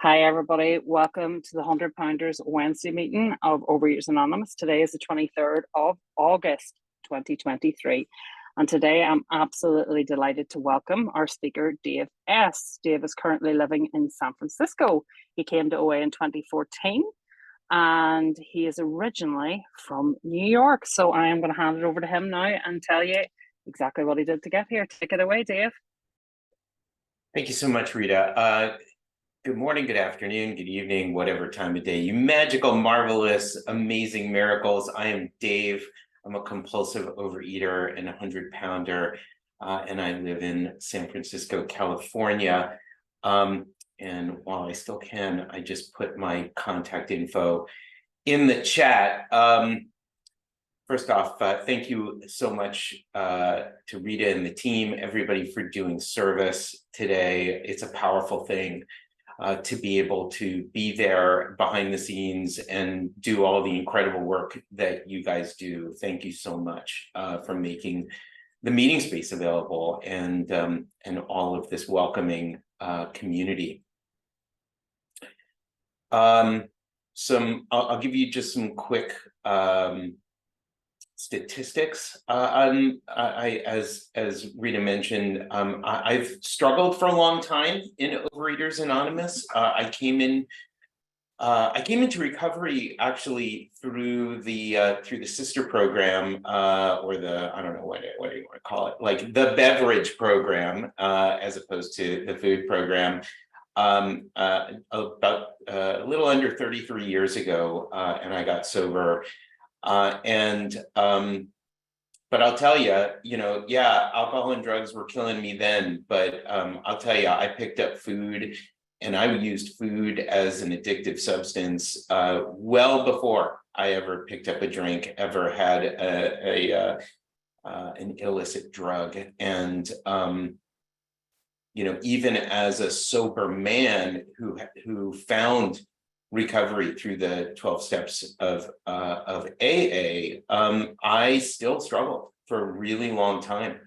Hi, everybody. Welcome to the 100 Pounders Wednesday meeting of Overeaters Anonymous. Today is the 23rd of August, 2023. And today I'm absolutely delighted to welcome our speaker, Dave S. Dave is currently living in San Francisco. He came to OA in 2014 and he is originally from New York. So I am going to hand it over to him now and tell you exactly what he did to get here. Take it away, Dave. Thank you so much, Rita. Good morning, good afternoon, good evening, whatever time of day. You magical, marvelous, amazing miracles. I am Dave. I'm a compulsive overeater and a 100-pounder, and I live in San Francisco, California. And while I still can, I just put my contact info in the chat. First off, thank you so much to Rita and the team, everybody, for doing service today. It's a powerful thing. To be able to be there behind the scenes and do all the incredible work that you guys do. Thank you so much for making the meeting space available and all of this welcoming community. I'll give you just some quick statistics. As Rita mentioned, I've struggled for a long time in Overeaters Anonymous. I came into recovery actually through the sister program, or the, I don't know what do you want to call it, like the beverage program, as opposed to the food program. About a little under 33 years ago, and I got sober. But I'll tell you, yeah, alcohol and drugs were killing me then, but I'll tell you, I picked up food and I used food as an addictive substance well before I ever picked up a drink, ever had an illicit drug. And, even as a sober man who found recovery through the 12 steps of AA, I still struggled for a really long time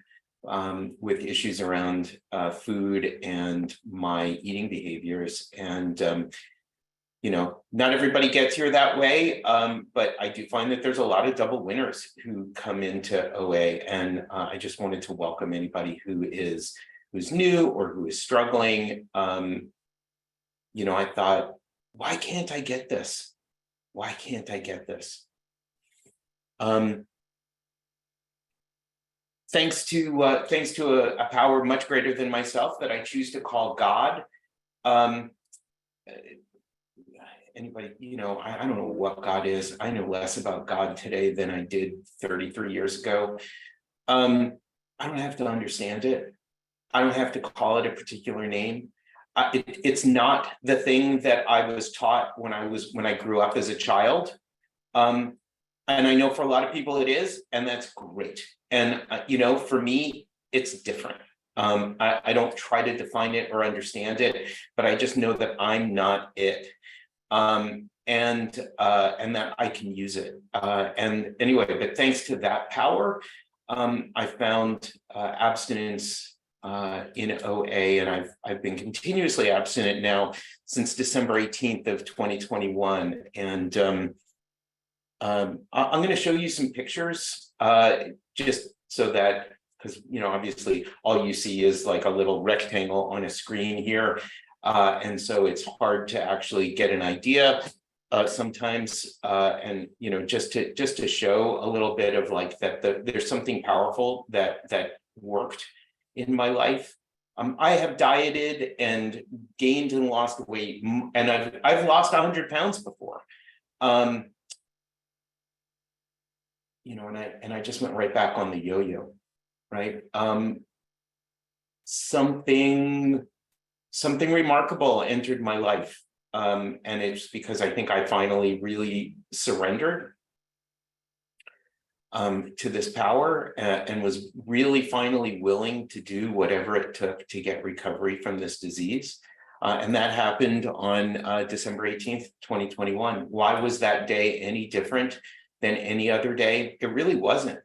with issues around food and my eating behaviors. And, not everybody gets here that way, but I do find that there's a lot of double winners who come into OA. And I just wanted to welcome anybody who's new or who is struggling. I thought, why can't I get this? Why can't I get this? Thanks to a power much greater than myself that I choose to call God. Anybody, I don't know what God is. I know less about God today than I did 33 years ago. I don't have to understand it. I don't have to call it a particular name. It's not the thing that I was taught when I grew up as a child. And I know for a lot of people it is, and that's great. And, for me, it's different. I don't try to define it or understand it, but I just know that I'm not it. And that I can use it. And anyway, but thanks to that power, I found abstinence in OA, and I've been continuously abstinent now since December 18th of 2021. And I'm going to show you some pictures just so that, because obviously all you see is like a little rectangle on a screen here, and so it's hard to actually get an idea sometimes, and just to show a little bit of like that there's something powerful that worked in my life. I have dieted and gained and lost weight, and I've lost 100 pounds before. And I just went right back on the yo-yo, right? Something remarkable entered my life, and it's because I think I finally really surrendered to this power, and was really finally willing to do whatever it took to get recovery from this disease. And that happened on December 18th, 2021. Why was that day any different than any other day? It really wasn't.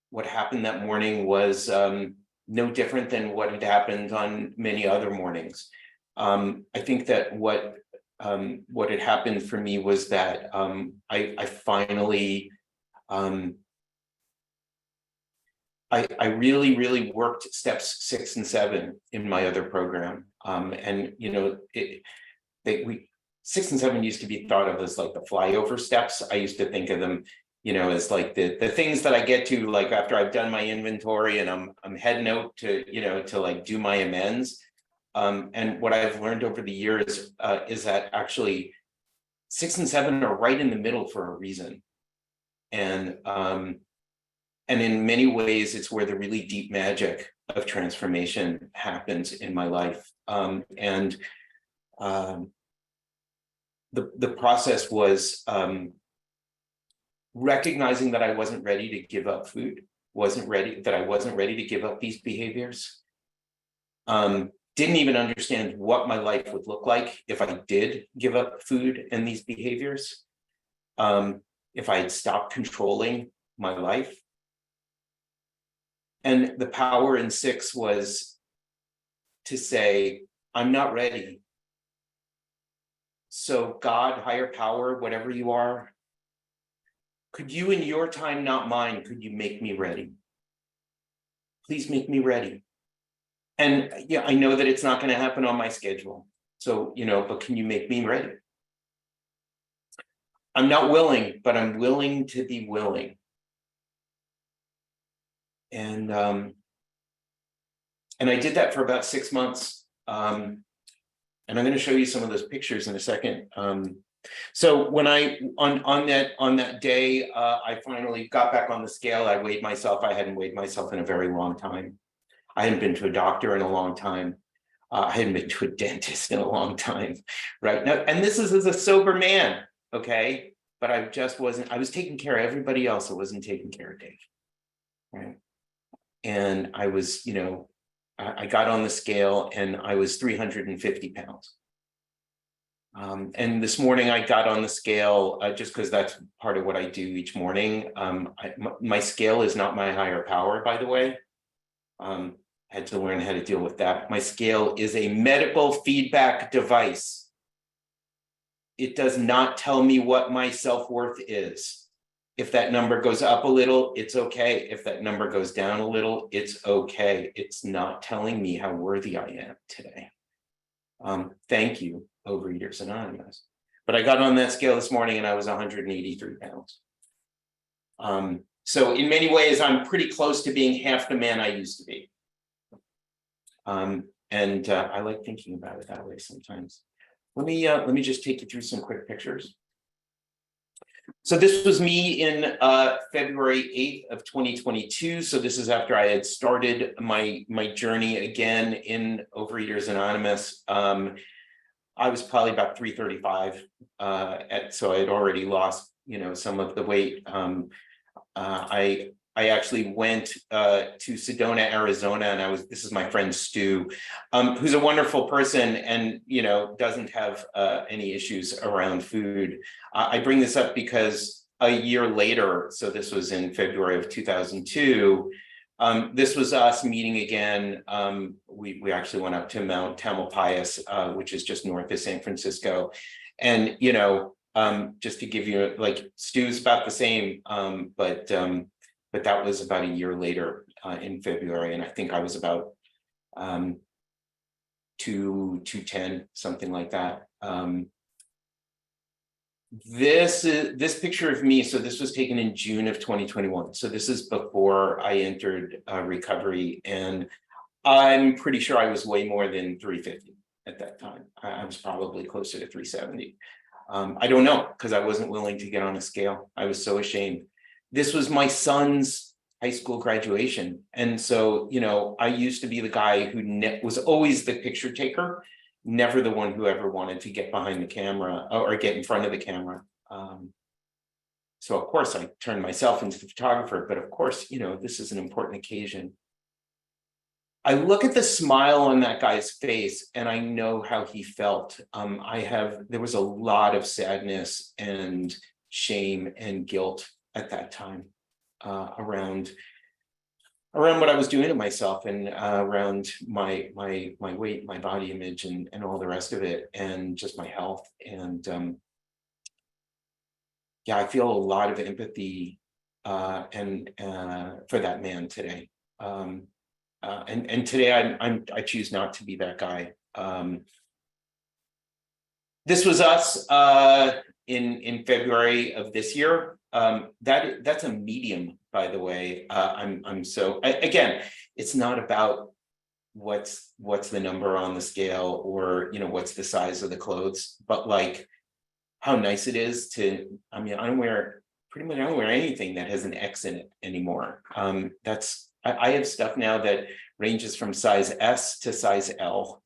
What happened that morning was no different than what had happened on many other mornings. I think that what had happened for me was that I finally I really, really worked steps 6 and 7 in my other program. And you know, 6 and 7 used to be thought of as like the flyover steps. I used to think of them, you know, as like the things that I get to like after I've done my inventory and I'm heading out to, you know, to like do my amends. And what I've learned over the years is that actually 6 and 7 are right in the middle for a reason. And in many ways, it's where the really deep magic of transformation happens in my life. The process was recognizing that I wasn't ready to give up food, that I wasn't ready to give up these behaviors. Didn't even understand what my life would look like if I did give up food and these behaviors. If I had stopped controlling my life. And the power in 6 was to say, I'm not ready. So God, higher power, whatever you are, could you in your time, not mine, could you make me ready? Please make me ready. And yeah, I know that it's not going to happen on my schedule. So, you know, but can you make me ready? I'm not willing, but I'm willing to be willing. And I did that for about 6 months. And I'm going to show you some of those pictures in a second. So when I on that day, I finally got back on the scale. I weighed myself. I hadn't weighed myself in a very long time. I hadn't been to a doctor in a long time. I hadn't been to a dentist in a long time, right? Now, and this is as a sober man, okay? But I just wasn't. I was taking care of everybody else. I wasn't taking care of Dave, right? And I was, you know, I got on the scale and I was 350 pounds. And this morning I got on the scale just because that's part of what I do each morning. My scale is not my higher power, by the way. Had to learn how to deal with that. My scale is a medical feedback device. It does not tell me what my self-worth is. If that number goes up a little, it's okay. If that number goes down a little, it's okay. It's not telling me how worthy I am today. Thank you, Overeaters Anonymous. But I got on that scale this morning and I was 183 pounds. So in many ways, I'm pretty close to being half the man I used to be. I like thinking about it that way sometimes. Let me just take you through some quick pictures. So this was me in February 8th of 2022. So this is after I had started my journey again in Overeaters Anonymous. I was probably about 335. So I had already lost, you know, some of the weight. I actually went to Sedona, Arizona, and this is my friend Stu, who's a wonderful person and, you know, doesn't have any issues around food. I bring this up because a year later, so this was in February of 2002, this was us meeting again. We actually went up to Mount Tamalpais, which is just north of San Francisco. And, you know, just to give you, like, Stu's about the same, but that was about a year later in February, and I think I was about 210, something like that. This picture of me, so this was taken in June of 2021. So this is before I entered recovery, and I'm pretty sure I was way more than 350 at that time. I was probably closer to 370. I don't know, because I wasn't willing to get on a scale. I was so ashamed. This was my son's high school graduation. And so, you know, I used to be the guy who was always the picture taker, never the one who ever wanted to get behind the camera or get in front of the camera. So of course I turned myself into the photographer, but of course, you know, this is an important occasion. I look at the smile on that guy's face and I know how he felt. There was a lot of sadness and shame and guilt at that time around around what I was doing to myself, and around my weight, my body image, and all the rest of it, and just my health. And yeah, I feel a lot of empathy and for that man today. And today I choose not to be that guy. This was us in February of this year. That's a medium, by the way. Again, it's not about what's the number on the scale, or what's the size of the clothes, but like how nice it is to. I mean, I don't wear anything that has an X in it anymore. I have stuff now that ranges from size S to size L.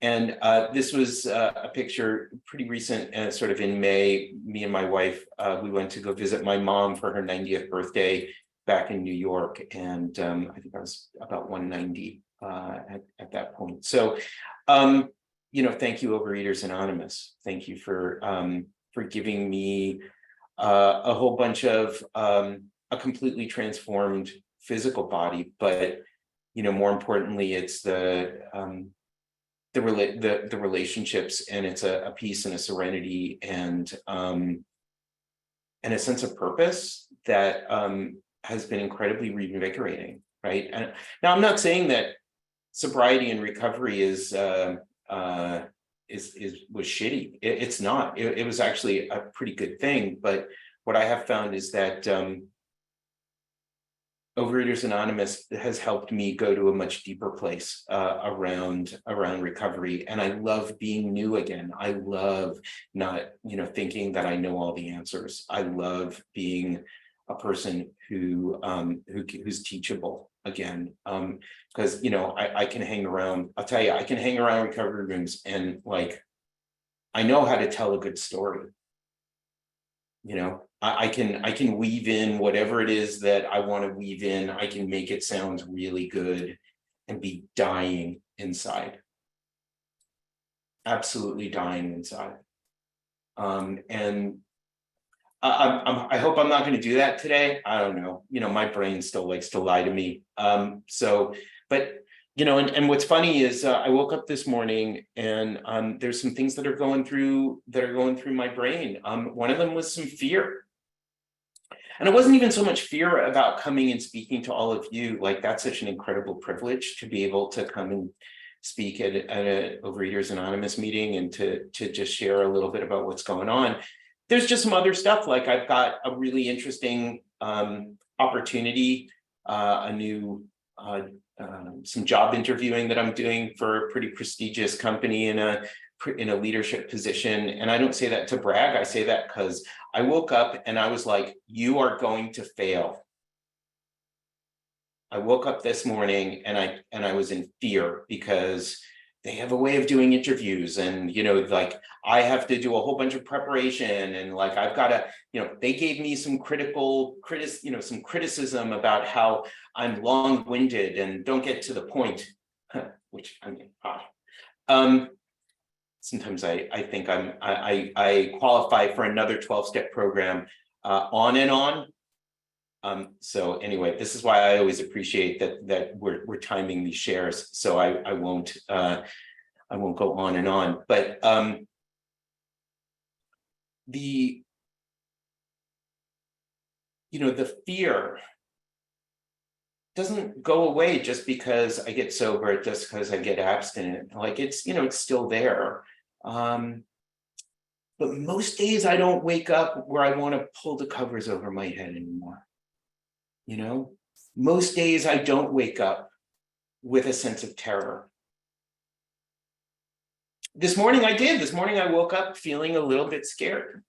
And this was a picture pretty recent, sort of in May. Me and my wife, we went to go visit my mom for her 90th birthday back in New York. And I think I was about 190 at that point. So, thank you, Overeaters Anonymous. Thank you for giving me a whole bunch of a completely transformed physical body. But, more importantly, it's the relationships, and it's a peace and a serenity and a sense of purpose that has been incredibly reinvigorating, right? And now I'm not saying that sobriety and recovery was shitty. It's not. It was actually a pretty good thing. But what I have found is that Overeaters Anonymous has helped me go to a much deeper place around recovery. And I love being new again. I love not, thinking that I know all the answers. I love being a person who's teachable again. Because, I can hang around, I'll tell you, I can hang around recovery rooms and like, I know how to tell a good story. I can weave in whatever it is that I want to weave in. I can make it sound really good and be dying inside. Absolutely dying inside. And I hope I'm not going to do that today. I don't know. My brain still likes to lie to me. And what's funny is I woke up this morning and there's some things that are going through my brain. One of them was some fear. And it wasn't even so much fear about coming and speaking to all of you. Like, that's such an incredible privilege to be able to come and speak at an Overeaters Anonymous meeting and to just share a little bit about what's going on. There's just some other stuff. Like, I've got a really interesting opportunity, a new some job interviewing that I'm doing for a pretty prestigious company in a leadership position. And I don't say that to brag. I say that because I woke up and I was like, you are going to fail. I woke up this morning and I was in fear because they have a way of doing interviews, and like I have to do a whole bunch of preparation, and like I've got to, they gave me some some criticism about how I'm long-winded and don't get to the point, which I mean, sometimes I think I qualify for another 12-step program on and on. So anyway, this is why I always appreciate that we're timing these shares. So I won't go on and on. But the fear doesn't go away just because I get sober, just because I get abstinent. Like, it's still there. But most days I don't wake up where I want to pull the covers over my head anymore. Most days I don't wake up with a sense of terror. This morning I did. This morning I woke up feeling a little bit scared.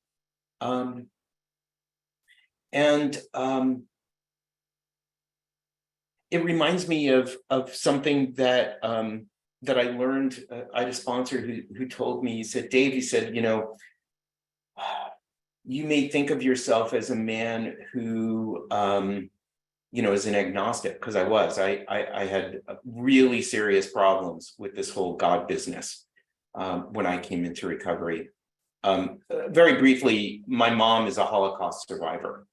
It reminds me of something that I learned. I had a sponsor who told me, he said, Dave, he said, you may think of yourself as a man who is an agnostic, because I had really serious problems with this whole God business when I came into recovery. Very briefly, my mom is a Holocaust survivor.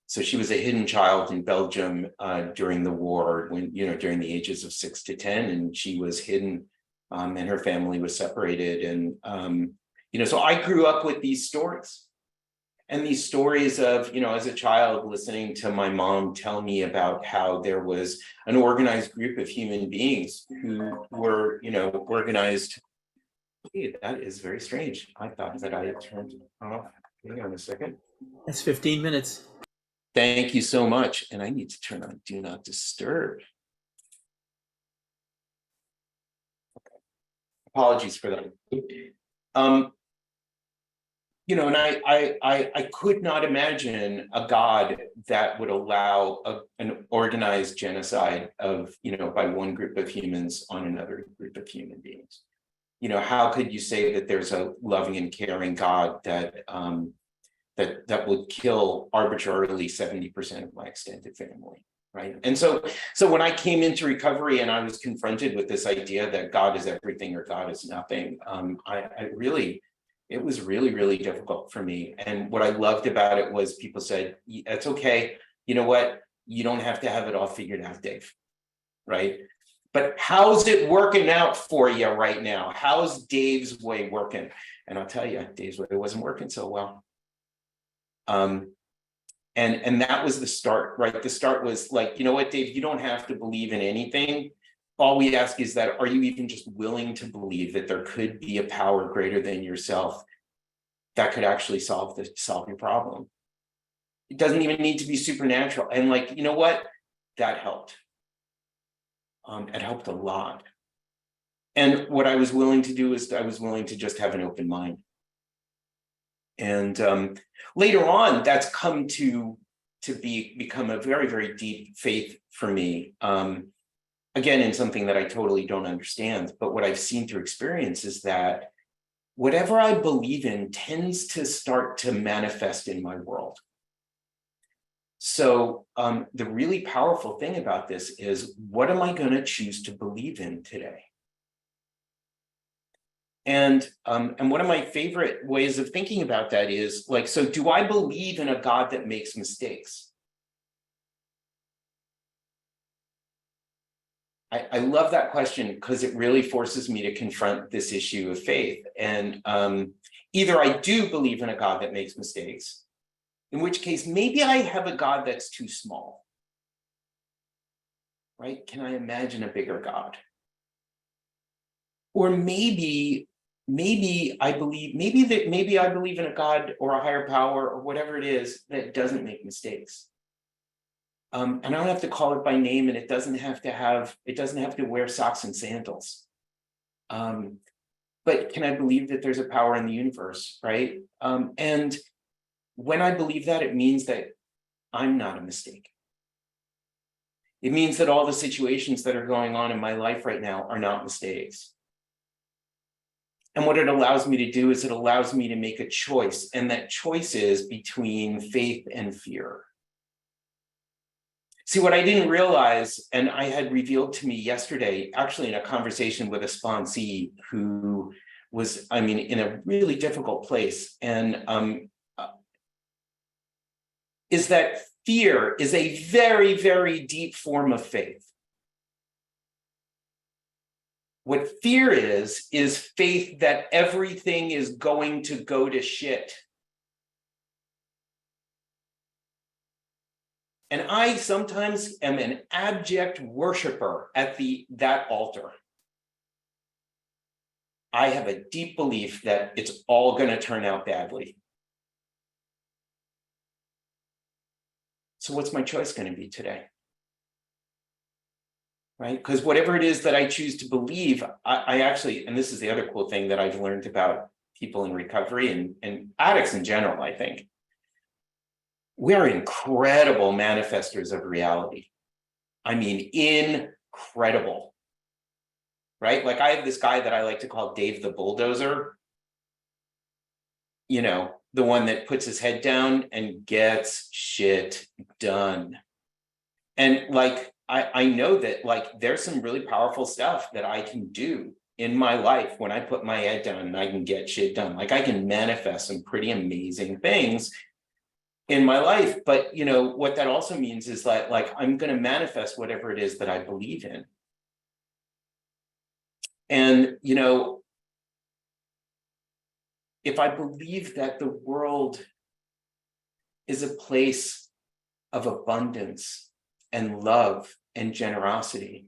So she was a hidden child in Belgium during the war, when, during the ages of 6 to 10, and she was hidden, and her family was separated. And, so I grew up with these stories. And these stories of, as a child, listening to my mom tell me about how there was an organized group of human beings who were, organized. Hey, that is very strange. I thought that I had turned it off. Hang on a second. That's 15 minutes. Thank you so much. And I need to turn on Do Not Disturb. Okay. Apologies for that. And I could not imagine a God that would allow an organized genocide of, by one group of humans on another group of human beings. How could you say that there's a loving and caring God that that would kill arbitrarily 70% of my extended family, right? And so when I came into recovery and I was confronted with this idea that God is everything or God is nothing, it was really, really difficult for me. And what I loved about it was people said, it's okay. You know what? You don't have to have it all figured out, Dave, right? But how's it working out for you right now? How's Dave's way working? And I'll tell you, Dave's way wasn't working so well. And that was the start, right? The start was like, you know what, Dave, you don't have to believe in anything. All we ask is that, are you even just willing to believe that there could be a power greater than yourself that could actually solve your problem? It doesn't even need to be supernatural. And like, you know what? That helped. It helped a lot. And what I was willing to do is I was willing to just have an open mind. And later on, that's come to become a very, very deep faith for me. Again, in something that I totally don't understand, but what I've seen through experience is that whatever I believe in tends to start to manifest in my world. So the really powerful thing about this is, what am I going to choose to believe in today? And one of my favorite ways of thinking about that is like, so do I believe in a God that makes mistakes? I love that question because it really forces me to confront this issue of faith. And either I do believe in a God that makes mistakes, in which case maybe I have a God that's too small, right? Can I imagine a bigger God? Or maybe I believe in a God or a higher power or whatever it is that doesn't make mistakes. And I don't have to call it by name, and it doesn't have to wear socks and sandals. But can I believe that there's a power in the universe, right? And when I believe that, it means that I'm not a mistake. It means that all the situations that are going on in my life right now are not mistakes. And what it allows me to do is it allows me to make a choice, and that choice is between faith and fear. See, what I didn't realize, and I had revealed to me yesterday, actually in a conversation with a sponsee who was, in a really difficult place, and is that fear is a very, very deep form of faith. What fear is faith that everything is going to go to shit. And I sometimes am an abject worshiper at that altar. I have a deep belief that it's all going to turn out badly. So what's my choice going to be today? Right? Because whatever it is that I choose to believe, I actually, and this is the other cool thing that I've learned about people in recovery and addicts in general, I think. We are incredible manifestors of reality. Incredible. Right? Like I have this guy that I like to call Dave the Bulldozer. The one that puts his head down and gets shit done. And like, I know that like there's some really powerful stuff that I can do in my life when I put my head down and I can get shit done. Like I can manifest some pretty amazing things. in my life. But what that also means is that like I'm going to manifest whatever it is that I believe in. And if I believe that the world is a place of abundance and love and generosity,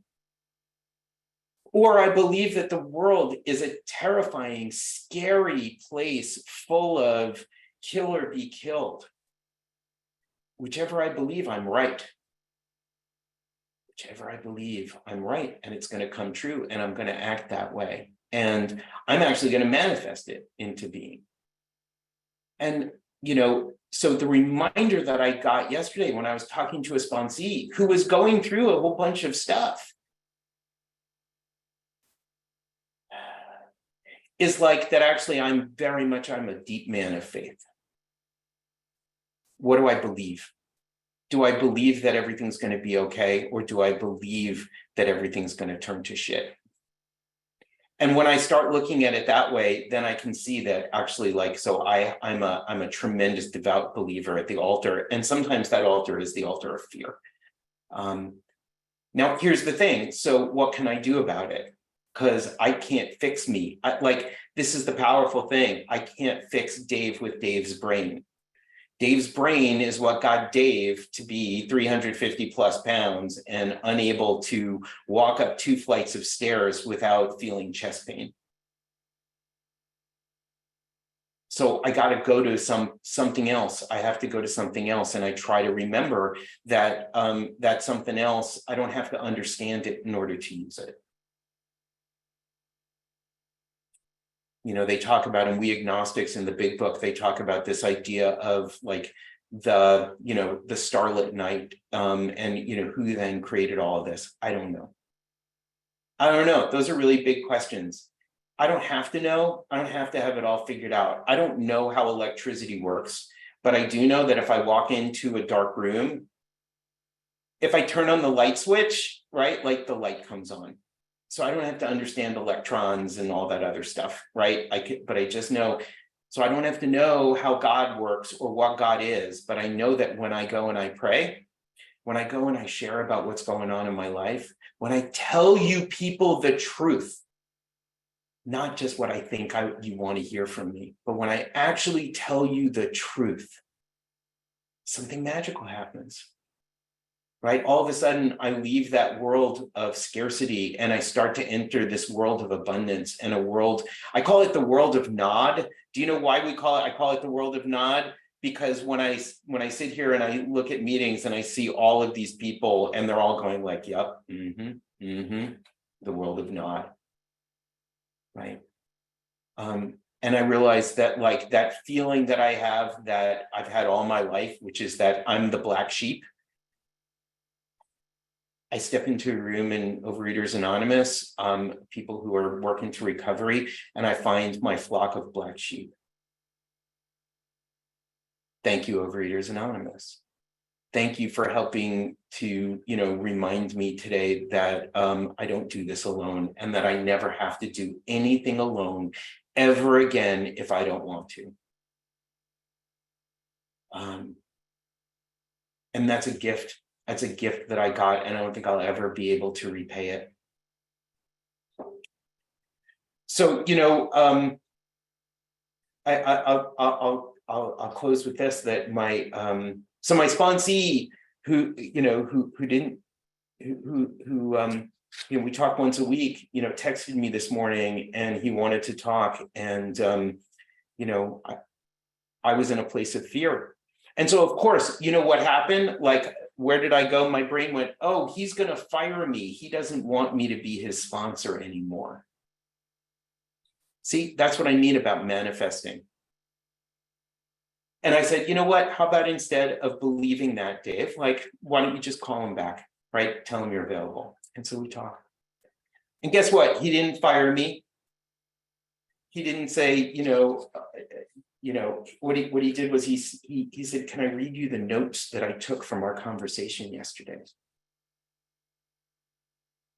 or I believe that the world is a terrifying, scary place full of kill or be killed, whichever I believe, I'm right. Whichever I believe, I'm right, and it's going to come true, and I'm going to act that way. And I'm actually going to manifest it into being. And, so the reminder that I got yesterday when I was talking to a sponsee who was going through a whole bunch of stuff is like that actually I'm a deep man of faith. What do I believe? Do I believe that everything's going to be okay? Or do I believe that everything's going to turn to shit? And when I start looking at it that way, then I can see that actually I'm a tremendous devout believer at the altar. And sometimes that altar is the altar of fear. Now, here's the thing. So what can I do about it? Because I can't fix me. This is the powerful thing. I can't fix Dave with Dave's brain. Dave's brain is what got Dave to be 350 plus pounds and unable to walk up 2 flights of stairs without feeling chest pain. So I got to go to something else. I have to go to something else. And I try to remember that that something else, I don't have to understand it in order to use it. They talk about, and we agnostics in the big book, they talk about this idea of like the starlit night, and who then created all of this. I don't know. Those are really big questions. I don't have to know. I don't have to have it all figured out. I don't know how electricity works, but I do know that if I walk into a dark room, if I turn on the light switch, right, like the light comes on. So I don't have to understand electrons and all that other stuff, right? But I just know, so I don't have to know how God works or what God is, but I know that when I go and I pray, when I go and I share about what's going on in my life, when I tell you people the truth, not just what I think you want to hear from me, but when I actually tell you the truth, something magical happens. Right? All of a sudden, I leave that world of scarcity and I start to enter this world of abundance and a world, I call it the world of nod. Do you know why I call it the world of nod? Because when I sit here and I look at meetings and I see all of these people and they're all going like, yep, the world of nod, right? And I realize that like that feeling that I have that I've had all my life, which is that I'm the black sheep. I step into a room in Overeaters Anonymous, people who are working to recovery, and I find my flock of black sheep. Thank you, Overeaters Anonymous. Thank you for helping to, remind me today that I don't do this alone and that I never have to do anything alone ever again if I don't want to. And that's a gift. That's a gift that I got, and I don't think I'll ever be able to repay it. So, I'll close with this: that my my sponsee who we talk once a week, texted me this morning, and he wanted to talk, and I was in a place of fear. And so, of course, what happened? Like, where did I go? My brain went, oh, he's going to fire me. He doesn't want me to be his sponsor anymore. See, that's what I mean about manifesting. And I said, you know what? How about instead of believing that, Dave, like, why don't you just call him back, right? Tell him you're available. And so we talked. And guess what? He didn't fire me. He didn't say, what he did was he said, can I read you the notes that I took from our conversation yesterday?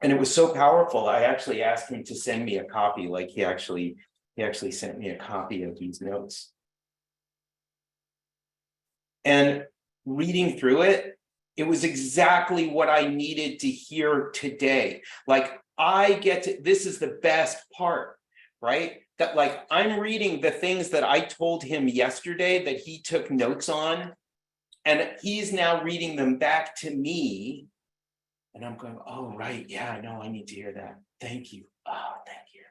And it was so powerful. I actually asked him to send me a copy. Like he actually sent me a copy of these notes. And reading through it, it was exactly what I needed to hear today. Like, this is the best part, right? That, like, I'm reading the things that I told him yesterday that he took notes on, and he's now reading them back to me. And I'm going, oh, right. Yeah, no, I need to hear that. Thank you. Oh, thank you.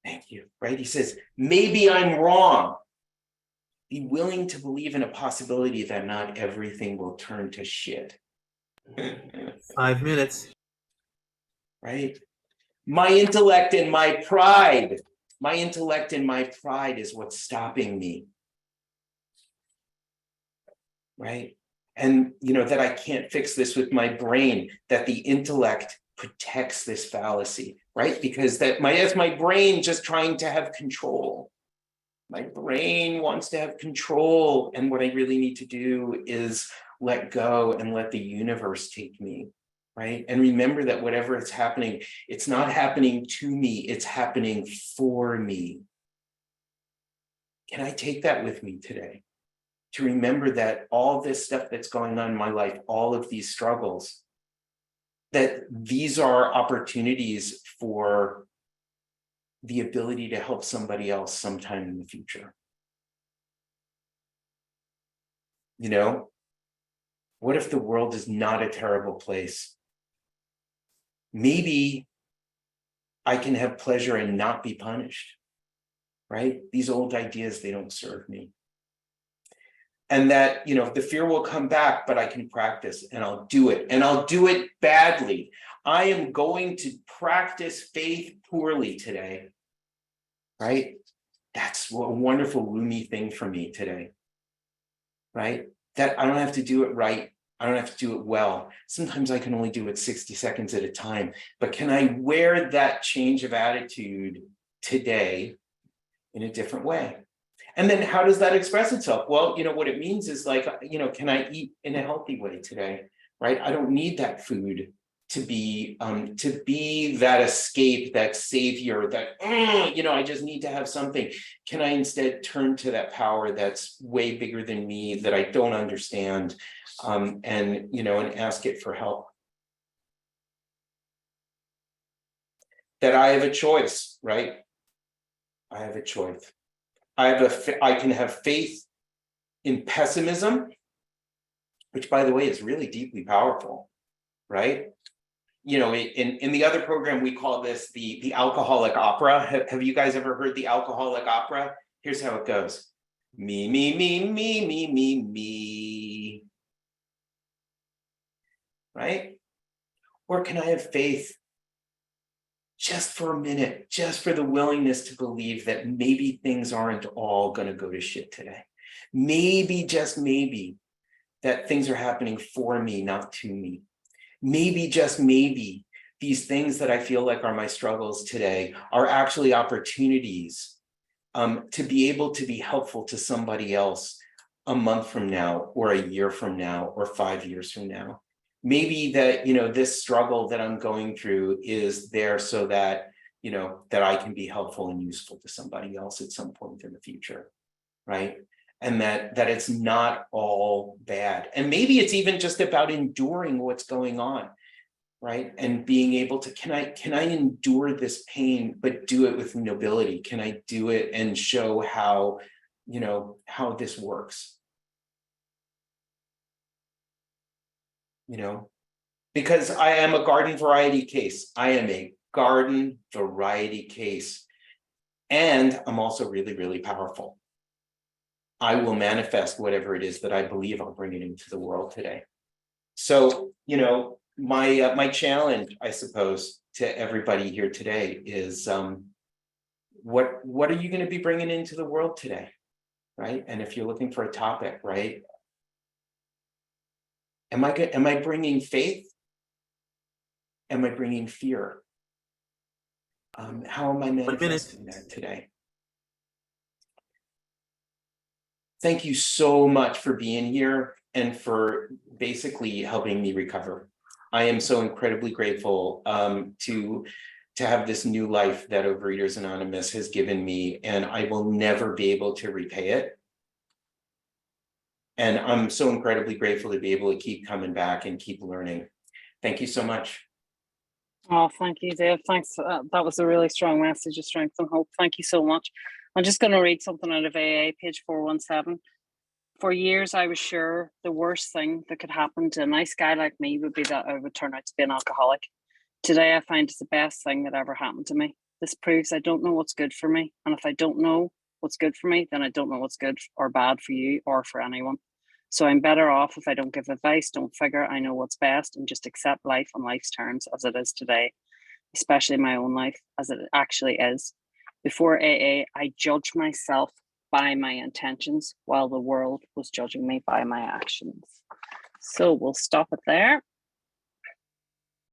Thank you. Right? He says, maybe I'm wrong. Be willing to believe in a possibility that not everything will turn to shit. 5 minutes. Right? My intellect and my pride is what's stopping me. Right? And, that I can't fix this with my brain, that the intellect protects this fallacy, right? Because that's my brain just trying to have control. My brain wants to have control. And what I really need to do is let go and let the universe take me, right? And remember that whatever is happening, it's not happening to me, it's happening for me. Can I take that with me today? To remember that all this stuff that's going on in my life, all of these struggles, that these are opportunities for the ability to help somebody else sometime in the future. What if the world is not a terrible place? Maybe I can have pleasure and not be punished, right? These old ideas, they don't serve me. And that, the fear will come back, but I can practice and I'll do it, and I'll do it badly. I am going to practice faith poorly today, right? That's a wonderful Rumi thing for me today, right? That I don't have to do it right. I don't have to do it well. Sometimes I can only do it 60 seconds at a time, but can I wear that change of attitude today in a different way? And then how does that express itself? Well, what it means is, like, can I eat in a healthy way today, right? I don't need that food to be that escape, that savior, that, I just need to have something. Can I instead turn to that power that's way bigger than me, that I don't understand, and ask it for help? That I have a choice, right? I have a choice. I can have faith in pessimism, which, by the way, is really deeply powerful, right? In the other program, we call this the alcoholic opera. Have you guys ever heard the alcoholic opera? Here's how it goes. Me, me, me, me, me, me, me. Right? Or can I have faith just for a minute, just for the willingness to believe that maybe things aren't all going to go to shit today? Maybe, just maybe, that things are happening for me, not to me. Maybe, just maybe, these things that I feel like are my struggles today are actually opportunities to be able to be helpful to somebody else a month from now, or a year from now, or 5 years from now. Maybe that, this struggle that I'm going through is there so that, that I can be helpful and useful to somebody else at some point in the future, right? And that it's not all bad. And maybe it's even just about enduring what's going on, right? And being able to, can I endure this pain, but do it with nobility? Can I do it and show how, how this works? Because I am a garden variety case. I am a garden variety case. And I'm also really, really powerful. I will manifest whatever it is that I believe. I'll bring it into the world today. So, my challenge, I suppose, to everybody here today is, what are you going to be bringing into the world today, right? And if you're looking for a topic, right? Am I bringing faith? Am I bringing fear? How am I manifesting that today? Thank you so much for being here and for basically helping me recover. I am so incredibly grateful to have this new life that Overeaters Anonymous has given me, and I will never be able to repay it. And I'm so incredibly grateful to be able to keep coming back and keep learning. Thank you so much. Oh, thank you, Dave. Thanks. That was a really strong message of strength and hope. Thank you so much. I'm just going to read something out of AA, page 417. For years, I was sure the worst thing that could happen to a nice guy like me would be that I would turn out to be an alcoholic. Today, I find it's the best thing that ever happened to me. This proves I don't know what's good for me. And if I don't know what's good for me, then I don't know what's good or bad for you or for anyone. So I'm better off if I don't give advice, don't figure I know what's best, and just accept life on life's terms as it is today, especially my own life as it actually is. Before AA, I judged myself by my intentions while the world was judging me by my actions. So we'll stop it there.